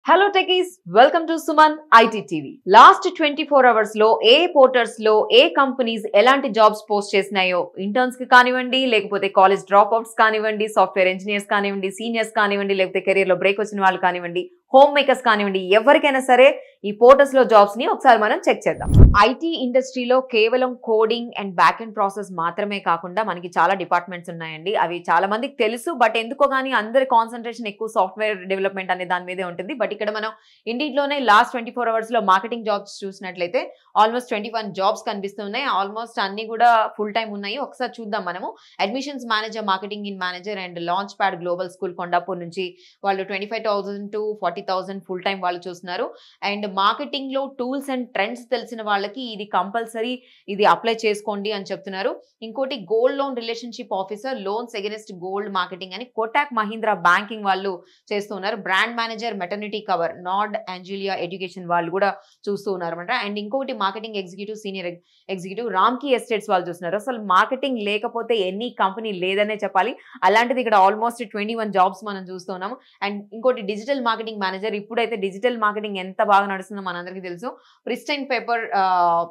Hello techies, welcome to Suman IT TV. Last 24 hours లో ఏ portals లో ఏ companies ఎలాంటి jobs post చేసినాయో interns కి కానివ్వండి, లేకపోతే కాలేజ్ డ్రాప్ అవుట్స్ కానివ్వండి, సాఫ్ట్వేర్ ఇంజనీర్స్ కానివ్వండి, సీనియర్స్ కానివ్వండి, లేకపోతే కెరీర్ లో బ్రేక్ వచ్చిన వాళ్ళు కానివ్వండి, హోమ్ మేకర్స్ కానివ్వండి, ఎవరికైనా సరే ఈ పోర్టల్స్ లో జాబ్స్ ని ఒకసారి మనం చెక్ చేద్దాం. ఐటీ ఇండస్ట్రీలో కేవలం coding and back end process మాత్రమే కాకుండా మనకి చాలా డిపార్ట్మెంట్స్ ఉన్నాయండి. అవి చాలా మందికి తెలుసు, బట్ ఎందుకో గానీ అందరి కాన్సన్ట్రేషన్ ఎక్కువ సాఫ్ట్వేర్ డెవలప్మెంట్ అనే దాని మీదే ఉంటుంది. బట్ ఇక్కడ మనం ఇండియాలోనే లాస్ట్ 24 అవర్స్ లో మార్కెటింగ్ జాబ్స్ చూసినట్లయితే ఆల్మోస్ట్ 21 జాబ్స్ కనిపిస్తున్నాయి. ఆల్మోస్ట్ అన్ని కూడా ఫుల్ టైం ఉన్నాయి. ఒకసారి చూద్దాం మనము. Admissions manager, marketing in manager and launch pad global school Kondapur నుంచి వాళ్ళు 25,000 to 40,000 ఫుల్ టైం వాళ్ళు చూస్తున్నారు. అండ్ మార్కెటింగ్ లో టూల్స్ అండ్ ట్రెండ్స్ తెలిసిన వాళ్ళకి ఇది కంపల్సరీ ఇది అప్లై చేసుకోండి అని చెప్తున్నారు. ఇంకోటి gold loan relationship officer, loans against gold marketing అని కోటాక్ మహీంద్రా బ్యాంకింగ్ వాళ్ళు చేస్తున్నారు. Brand manager, maternity cover, Nord Anglia Education వాళ్ళు కూడా చూస్తూ ఉన్నారు అనమాట. అండ్ ఇంకొకటి marketing executive, senior executive Ramky Estates వాళ్ళు చూస్తున్నారు. అసలు మార్కెటింగ్ లేకపోతే ఎన్ని కంపెనీ లేదనే చెప్పాలి. అలాంటిది ఇక్కడ ఆల్మోస్ట్ 21 జాబ్స్ మనం చూస్తున్నాము. అండ్ ఇంకోటి డిజిటల్ మార్కెటింగ్ మేనేజర్. ఇప్పుడైతే డిజిటల్ మార్కెటింగ్ ఎంత బాగా నడుస్తుందో మనందరికీ తెలుసు. ప్రిస్టైన్ పేపర్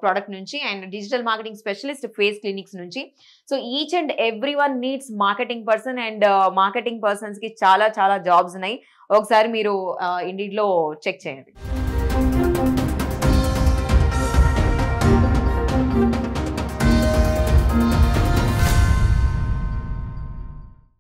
ప్రోడక్ట్ నుంచి and digital marketing specialist Face Clinics నుంచి. So each and every one needs marketing person and marketing persons కి చాలా చాలా జాబ్స్ ఉన్నాయి. ఒకసారి మీరు ఇండిడ్లో చెక్ చేయండి.